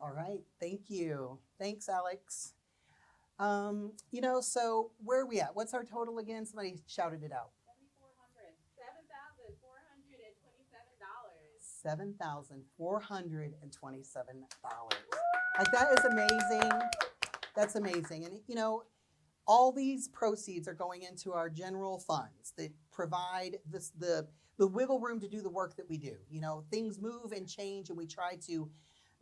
All right, thank you. Thanks, Alex. So where are we at? What's our total again? Somebody shouted it out. $7,427. Like that is amazing. That's amazing. And all these proceeds are going into our general funds that provide the wiggle room to do the work that we do. Things move and change, and we try to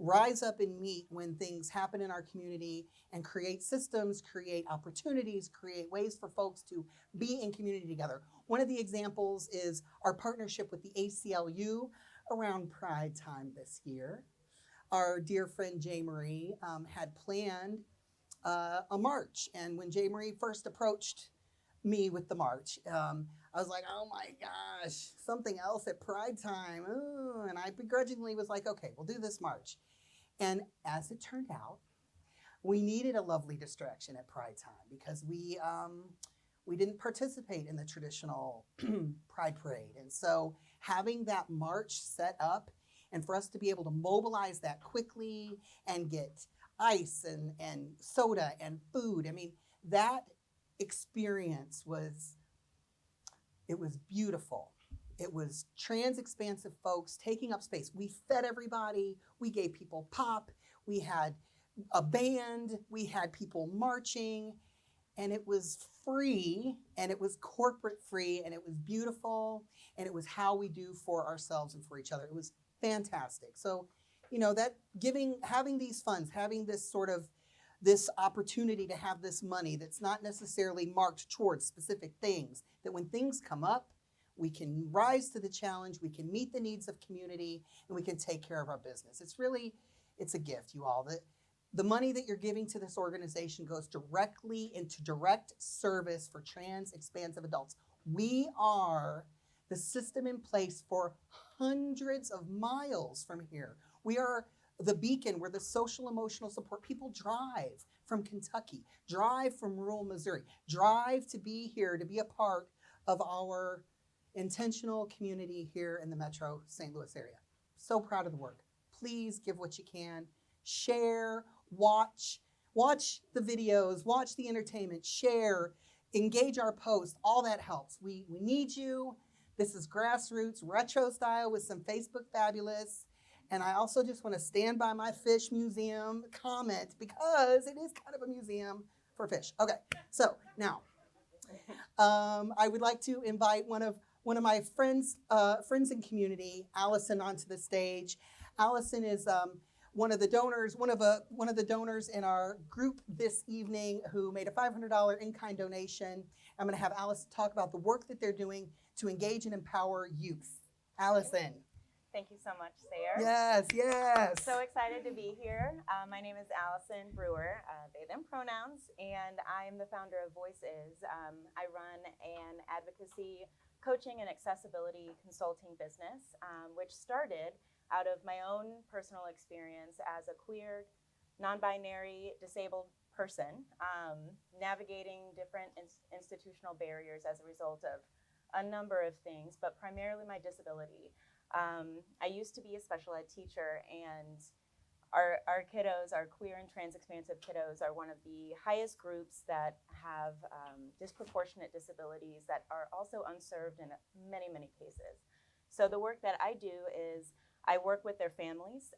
rise up and meet when things happen in our community and create systems, create opportunities, create ways for folks to be in community together. One of the examples is our partnership with the ACLU around Pride Time this year. Our dear friend Jay Marie had planned a march. And when Jay Marie first approached me with the march, I was like, oh my gosh, something else at Pride Time. Ooh. And I begrudgingly was like, okay, we'll do this march. And as it turned out, we needed a lovely distraction at Pride Time because we didn't participate in the traditional Pride Parade. And so having that march set up and for us to be able to mobilize that quickly and get ice and soda and food, I mean, that experience was beautiful. It was trans expansive folks taking up space. We fed everybody. We gave people pop. We had a band. We had people marching. And it was free, and it was corporate free, and it was beautiful, and it was how we do for ourselves and for each other. It was fantastic. So, that having these funds, having this opportunity to have this money that's not necessarily marked towards specific things, that when things come up, we can rise to the challenge, we can meet the needs of community, and we can take care of our business. It's a gift, you all. The money that you're giving to this organization goes directly into direct service for trans expansive adults. We are the system in place for hundreds of miles from here. We are the beacon. We're the social emotional support. People drive from Kentucky, drive from rural Missouri, drive to be here, to be a part of our intentional community here in the Metro St. Louis area. So proud of the work. Please give what you can. Share, watch the videos, watch the entertainment, share, engage our posts. All that helps. We need you. This is grassroots, retro style with some Facebook fabulous. And I also just want to stand by my fish museum comment because it is kind of a museum for fish. Okay, so now I would like to invite one of my friends in community, Allison, onto the stage. Allison is one of the donors in our group this evening who made a $500 in-kind donation. I'm going to have Allison talk about the work that they're doing to engage and empower youth. Allison. Thank you so much, Sayre. Yes. So excited to be here. My name is Allison Brewer, they, them pronouns, and I'm the founder of Voices. I run an advocacy, coaching, and accessibility consulting business, which started out of my own personal experience as a queer, non-binary, disabled person, navigating different institutional barriers as a result of a number of things, but primarily my disability. I used to be a special ed teacher, and our kiddos, our queer and trans expansive kiddos, are one of the highest groups that have disproportionate disabilities that are also unserved in many, many cases. So the work that I do is I work with their families,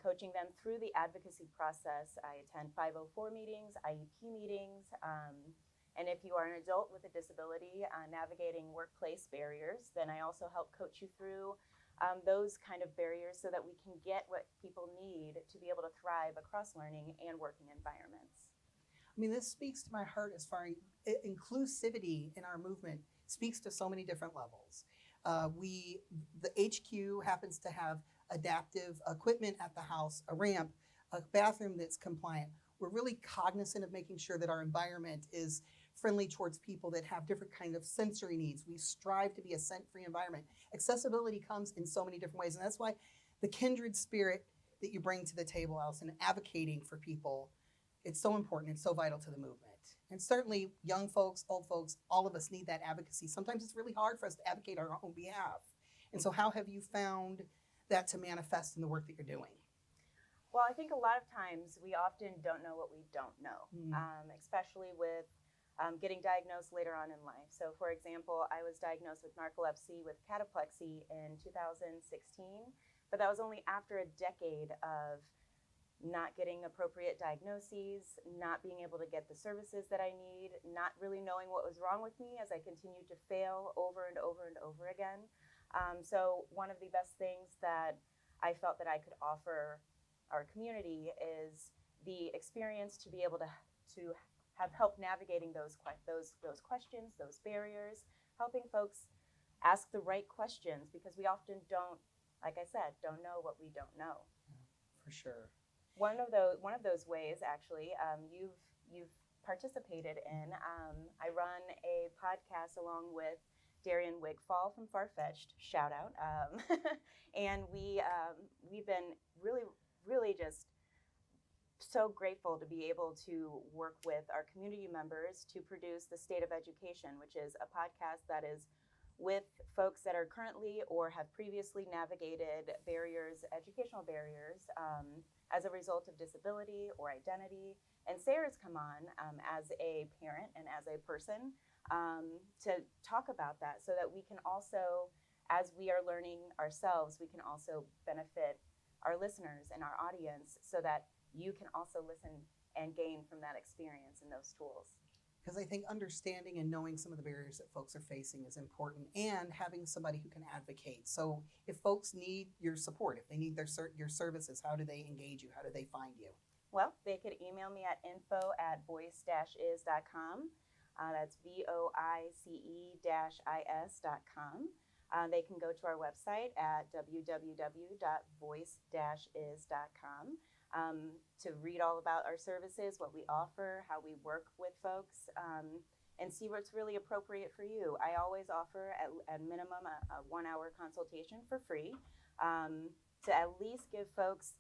coaching them through the advocacy process. I attend 504 meetings, IEP meetings, and if you are an adult with a disability navigating workplace barriers, then I also help coach you through those kind of barriers so that we can get what people need to be able to thrive across learning and working environments. I mean, this speaks to my heart as far as inclusivity in our movement speaks to so many different levels. The HQ happens to have adaptive equipment at the house, a ramp, a bathroom that's compliant. We're really cognizant of making sure that our environment is friendly towards people that have different kind of sensory needs. We strive to be a scent-free environment. Accessibility comes in so many different ways, and that's why the kindred spirit that you bring to the table, Allison, advocating for people, it's so important. It's so vital to the movement. And certainly young folks, old folks, all of us need that advocacy. Sometimes it's really hard for us to advocate on our own behalf. And so how have you found that to manifest in the work that you're doing? Well, I think a lot of times we often don't know what we don't know, especially with getting diagnosed later on in life. So, for example, I was diagnosed with narcolepsy with cataplexy in 2016, but that was only after a decade of not getting appropriate diagnoses, not being able to get the services that I need, not really knowing what was wrong with me as I continued to fail over and over and over again. So one of the best things that I felt that I could offer our community is the experience to be able to have help navigating those questions, those barriers, helping folks ask the right questions, because we often don't, like I said, don't know what we don't know. For sure. One of those ways, actually, you've participated in. I run a podcast along with Darian Wigfall from Farfetched. Shout out, and we've been really just so grateful to be able to work with our community members to produce the State of Education, which is a podcast that is with folks that are currently or have previously navigated educational barriers, as a result of disability or identity. And Sarah's come on as a parent and as a person to talk about that, so that we can also, as we are learning ourselves, we can also benefit our listeners and our audience, so that you can also listen and gain from that experience and those tools. Because I think understanding and knowing some of the barriers that folks are facing is important, and having somebody who can advocate. So if folks need your support, if they need your services, how do they engage you? How do they find you? Well, they could email me at info@voice-is.com. That's voice-is.com. They can go to our website at www.voice-is.com. To read all about our services, what we offer, how we work with folks, and see what's really appropriate for you. I always offer at minimum a 1-hour consultation for free, to at least give folks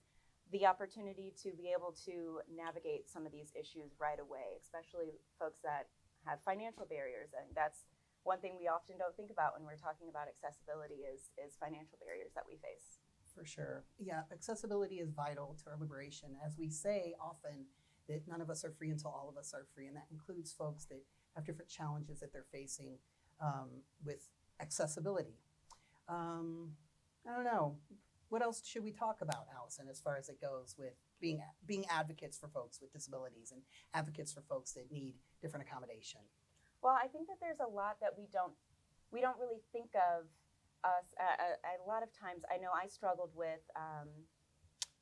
the opportunity to be able to navigate some of these issues right away, especially folks that have financial barriers. And that's one thing we often don't think about when we're talking about accessibility is financial barriers that we face. For sure. Yeah, accessibility is vital to our liberation. As we say often, that none of us are free until all of us are free, and that includes folks that have different challenges that they're facing with accessibility. I don't know. What else should we talk about, Allison, as far as it goes with being advocates for folks with disabilities and advocates for folks that need different accommodation? Well, I think that there's a lot that we don't really think of us. A lot of times, I know I struggled with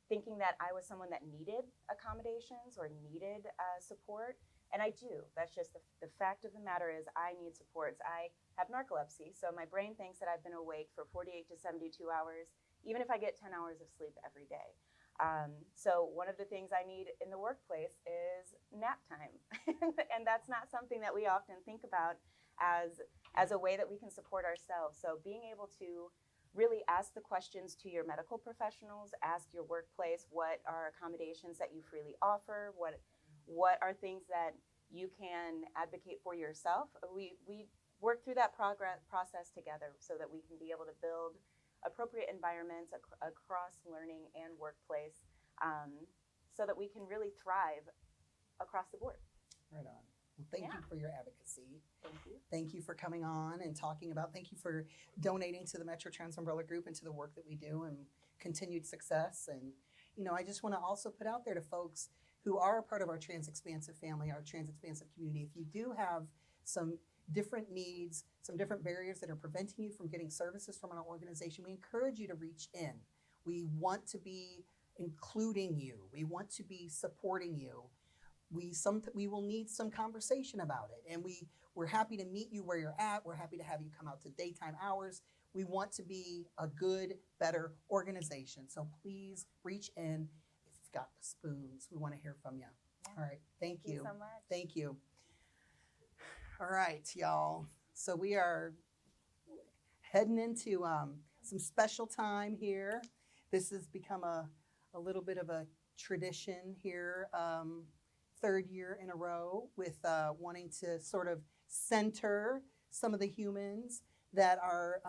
thinking that I was someone that needed accommodations or needed support, and I do. That's just the fact of the matter is I need supports. I have narcolepsy, so my brain thinks that I've been awake for 48 to 72 hours, even if I get 10 hours of sleep every day. So one of the things I need in the workplace is nap time. And that's not something that we often think about as a way that we can support ourselves. So being able to really ask the questions to your medical professionals, ask your workplace, what are accommodations that you freely offer? What are things that you can advocate for yourself? We work through that process together so that we can be able to build appropriate environments across learning and workplace, so that we can really thrive across the board. Right on. Well, thank you for your advocacy. Thank you. Thank you for coming on and talking about, thank you for donating to the Metro Trans Umbrella Group and to the work that we do, and continued success. And, I just want to also put out there to folks who are a part of our trans expansive family, our trans expansive community, if you do have some different needs, some different barriers that are preventing you from getting services from our organization, we encourage you to reach in. We want to be including you. We want to be supporting you. We will need some conversation about it, and we're happy to meet you where you're at. We're happy to have you come out to daytime hours. We want to be a good, better organization. So please reach in. If you've got the spoons, we want to hear from you. Yeah. All right. Thank you so much. Thank you. All right, y'all. So we are heading into some special time here. This has become a little bit of a tradition here, third year in a row, with wanting to sort of center some of the humans that are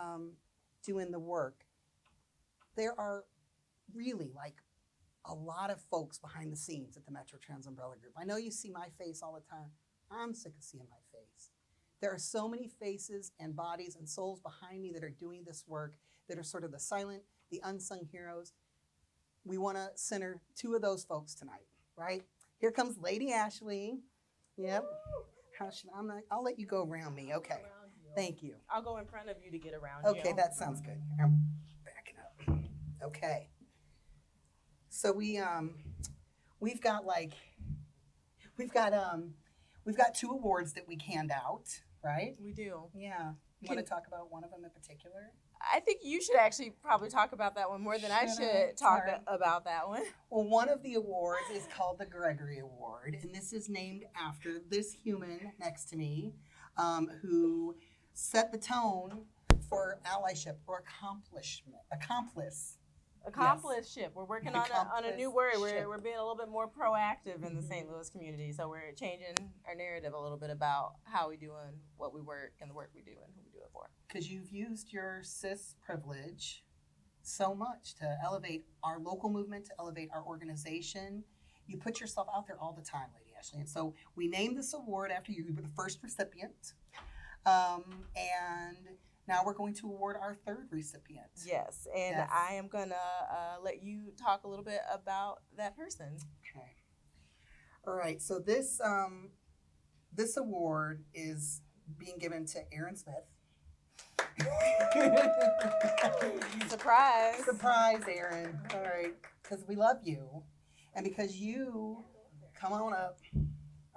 doing the work. There are really a lot of folks behind the scenes at the Metro Trans Umbrella Group. I know you see my face all the time. I'm sick of seeing my face. There are so many faces and bodies and souls behind me that are doing this work, that are sort of the silent, the unsung heroes. We want to center two of those folks tonight, right? Here comes Lady Ashley. Yep. How should I'll let you go around me. Okay. Thank you. I'll go in front of you to get around Okay, you. that sounds good. I'm backing up. Okay. So we've got two awards that we hand out, right? We do. Yeah. You want to talk about one of them in particular? I think you should actually probably talk about that one more than I should talk Sorry. about that one. Well, one of the awards is called the Gregory Award, and this is named after this human next to me, who set the tone for allyship or accomplice. Accomplishment. We're working on a new word. Accomplishment. We're being a little bit more proactive in the St. Louis community. So we're changing our narrative a little bit about how we doing, what we work, and the work we do, and who we do it for. Because you've used your cis privilege so much to elevate our local movement, to elevate our organization. You put yourself out there all the time, Lady Ashley. And so we named this award after you. You were the first recipient. And now we're going to award our third recipient. Yes, and Yes. I am going to let you talk a little bit about that person. Okay. All right. So this award is being given to Aaron Smith. Surprise. Surprise, Aaron. All right. Because we love you. And because you, come on up.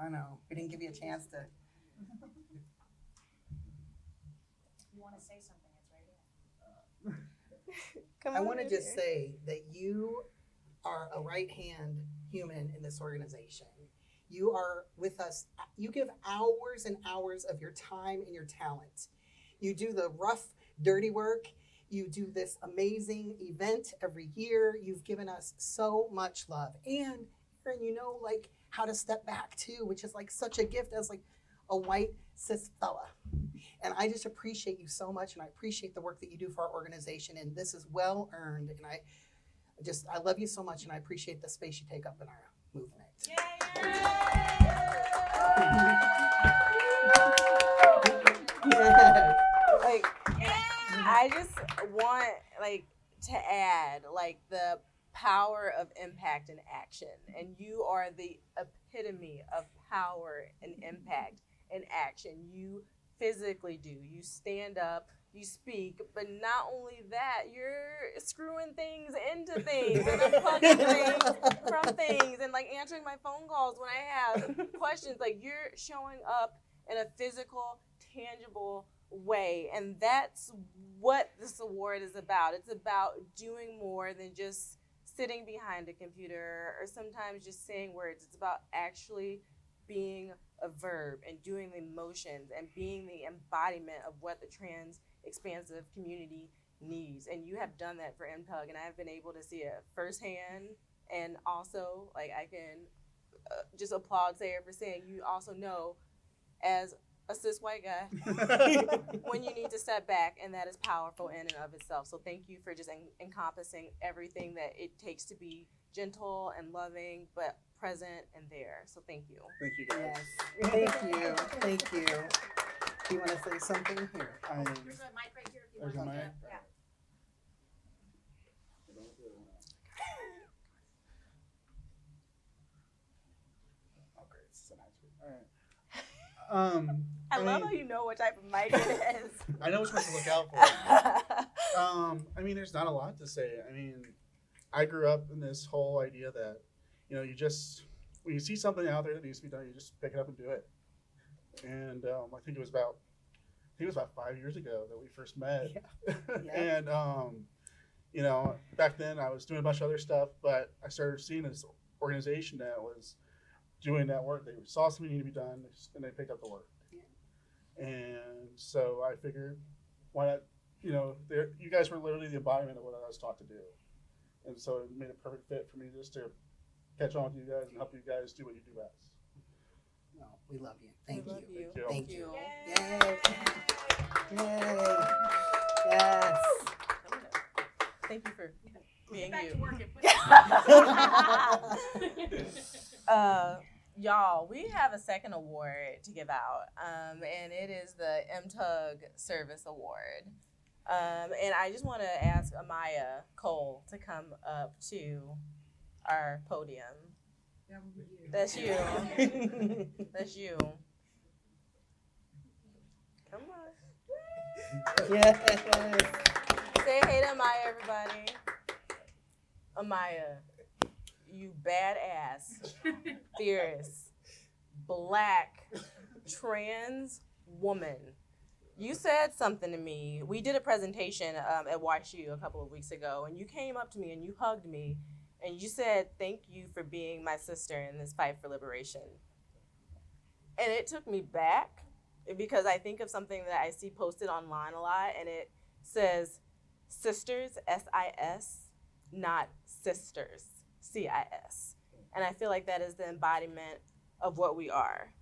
I know. We didn't give you a chance to. You want to say something, it's right here. Come I on want to in just here. say that you are a right-hand human in this organization. You are with us. You give hours and hours of your time and your talent. You do the rough, dirty work. You do this amazing event every year. You've given us so much love. And Aaron, you know, like how to step back too, which is like such a gift as like a white cis fella. And I just appreciate you so much, and I appreciate the work that you do for our organization, and this is well earned. And I love you so much, and I appreciate the space you take up in our movement. Like, I just want to add the power of impact and action, and you are the epitome of power and impact and action. You physically do. You stand up, you speak, but not only that, you're screwing things into things and unplugging things from things and answering my phone calls when I have questions. You're showing up in a physical, tangible way, and that's what this award is about. It's about doing more than just sitting behind a computer or sometimes just saying words. It's about actually being a verb and doing the motions and being the embodiment of what the trans expansive community needs. And you have done that for MTUG, and I've been able to see it firsthand. And also, I can just applaud Sarah for saying you also know, as a cis white guy, when you need to step back, and that is powerful in and of itself. So thank you for just encompassing everything that it takes to be gentle and loving, but present and there. So thank you. Thank you guys. Yes. Thank you. Thank you. Do you want to say something here? There's a mic right here if you There's want a to. mic? Yeah. Oh, great. This is a nice one. All right. I love how you know what type of mic it is. I know which one to look out for. There's not a lot to say. I grew up in this whole idea that, you just, when you see something out there that needs to be done, you just pick it up and do it. And I think it was about 5 years ago that we first met. Yeah. And, back then I was doing a bunch of other stuff, but I started seeing this organization that was doing that work. They saw something needed to be done, and they picked up the work. Yeah. And so I figured, why not, you guys were literally the embodiment of what I was taught to do. And so it made a perfect fit for me just to catch on with you guys and help you guys do what you do best. No, we love you. Thank We you. love you. Thank you. Yay. Yay. Yay. Yes. Thank you for being Back you. to work and put Y'all, we have a second award to give out, and it is the MTUG Service Award. And I just want to ask Amaya Cole to come up to our podium. That's you. That's you. Come on. Yes. Say hey to Amaya, everybody. Amaya, you badass, fierce, black, trans woman. You said something to me. We did a presentation at WashU a couple of weeks ago, and you came up to me and you hugged me, and you said, "Thank you for being my sister in this fight for liberation." And it took me back because I think of something that I see posted online a lot, and it says, "Sisters, S-I-S, not sisters, C-I-S." And I feel like that is the embodiment of what we are.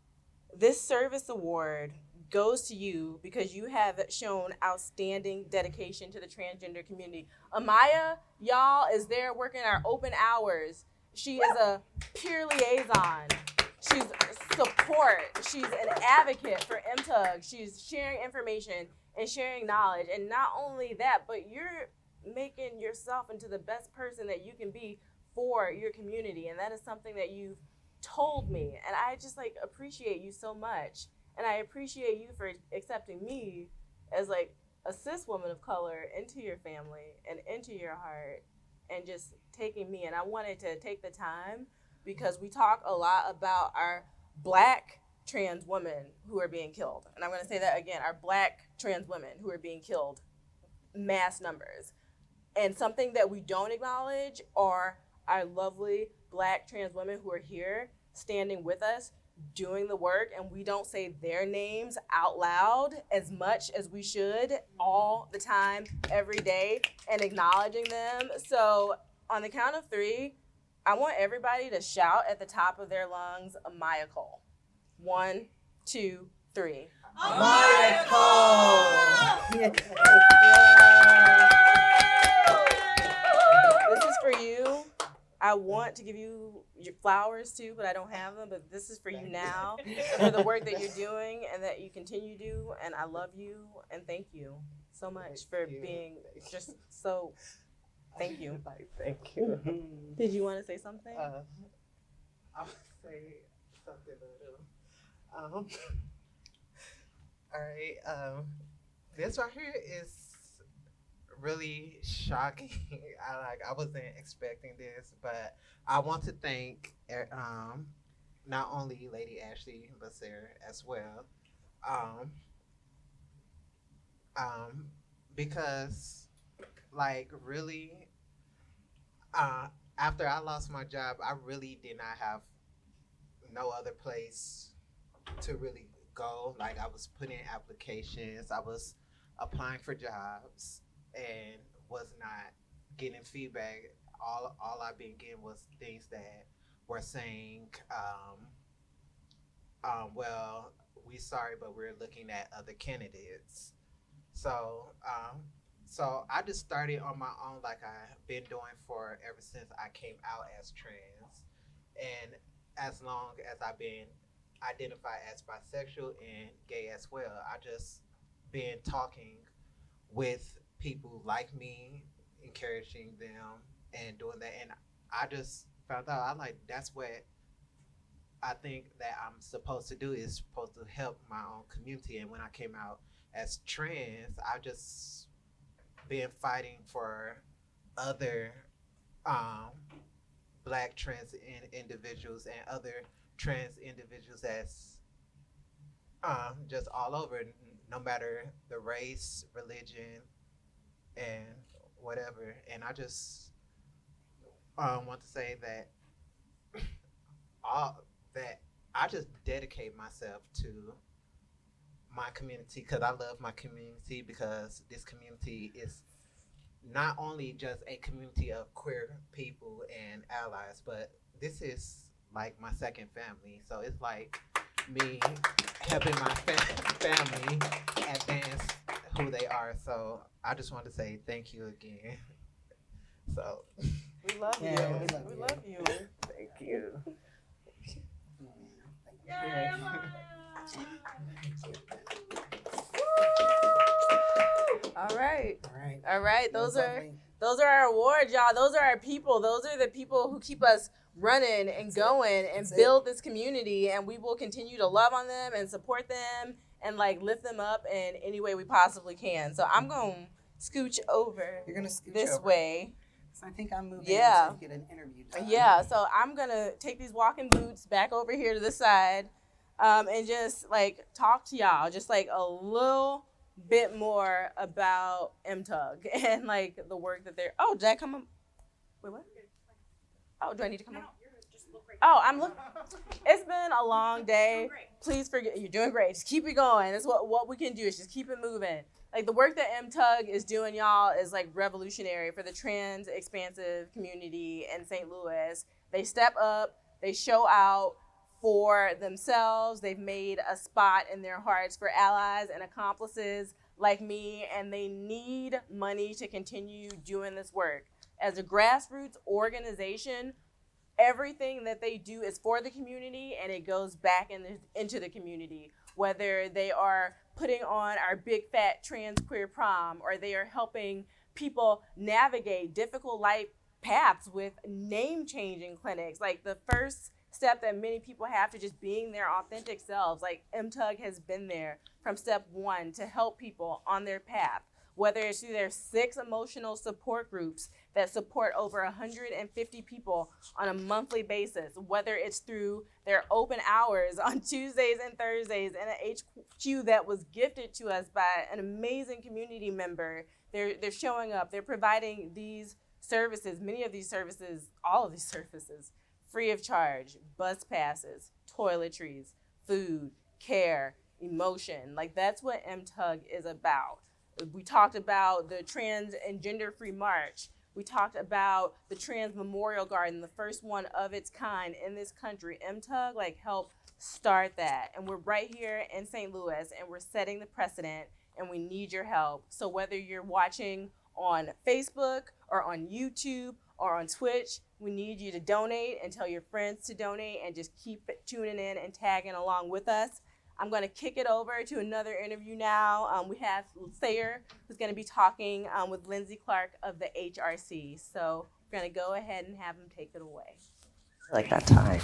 This service award goes to you because you have shown outstanding dedication to the transgender community. Amaya, y'all, is there working our open hours. She is a peer liaison. She's support. She's an advocate for MTUG. She's sharing information and sharing knowledge. And not only that, but you're making yourself into the best person that you can be for your community. And that is something that you've told me. And I just appreciate you so much. And I appreciate you for accepting me as a cis woman of color into your family and into your heart and just taking me. And I wanted to take the time because we talk a lot about our Black trans women who are being killed. And I'm going to say that again, our Black trans women who are being killed, mass numbers. And something that we don't acknowledge are our lovely Black trans women who are here standing with us, doing the work, and we don't say their names out loud as much as we should all the time, every day, and acknowledging them. So on the count of 3, I want everybody to shout at the top of their lungs, Amaya Cole. 1, 2, 3. Amaya Cole. Yes. This is for you. I want to give you your flowers too, but I don't have them. But this is for you now, for the work that you're doing and that you continue to do. And I love you and thank you so much for being just so. Thank you. Thank you. Did you want to say something? I'll say something a little. All right. This right here is really shocking. I wasn't expecting this, but I want to thank not only Lady Ashley but Sarah as well, because really, after I lost my job, I really did not have no other place to really go. I was putting in applications, I was applying for jobs, and was not getting feedback. All I've been getting was things that were saying, well, we sorry, but we're looking at other candidates. So I just started on my own, like I've been doing for ever since I came out as trans, and as long as I've been identified as bisexual and gay as well. I just been talking with people like me, encouraging them and doing that. And I just found out that's what I think that I'm supposed to do, is supposed to help my own community. And when I came out as trans, I just been fighting for other Black trans individuals and other trans individuals that's just all over, no matter the race, religion, and whatever. And I just want to say that I just dedicate myself to my community because I love my community, because this community is not only just a community of queer people and allies, but this is like my second family. So it's like me helping my family advance who they are. So I just want to say thank you again. So We love you. Yeah, We love you. thank you. All right. All right. Those are our awards, y'all. Those are our people. Those are the people who keep us running and going and build this community. And we will continue to love on them and support them and like lift them up in any way we possibly can. So I'm gonna scooch over You're gonna scooch this over. way. So I think I'm moving Yeah. to get an interview done. Yeah, so I'm gonna take these walking boots back over here to the side, and just like talk to y'all, just like a little bit more about MTUG and like the work that they're. Oh, did I come up? Wait, what? Oh, do I need to come No, up? you're good. Just look right. Oh, I'm looking. It's been a long day. Doing great. Please forget, you're doing great. Just keep it going. That's what we can do is just keep it moving. Like the work that MTUG is doing, y'all, is like revolutionary for the trans expansive community in St. Louis. They step up, they show out for themselves. They've made a spot in their hearts for allies and accomplices like me, and they need money to continue doing this work. As a grassroots organization, everything that they do is for the community and it goes back into the community, whether they are putting on our big fat trans queer prom or they are helping people navigate difficult life paths with name changing clinics. Like the first step that many people have to just being their authentic selves, like MTUG has been there from step one to help people on their path, whether it's through their 6 emotional support groups that support over 150 people on a monthly basis, whether it's through their open hours on Tuesdays and Thursdays in an HQ that was gifted to us by an amazing community member. They're showing up, they're providing these services, many of these services, all of these services, free of charge, bus passes, toiletries, food, care, emotion. Like that's what MTUG is about. We talked about the Trans and Gender Free March. We talked about the Trans Memorial Garden, the first one of its kind in this country. MTUG like helped start that. And we're right here in St. Louis and we're setting the precedent and we need your help. So whether you're watching on Facebook or on YouTube or on Twitch, we need you to donate and tell your friends to donate and just keep tuning in and tagging along with us. I'm going to kick it over to another interview now. We have Thayer, who's going to be talking with Lindsay Clark of the HRC. So we're going to go ahead and have him take it away. Like that time.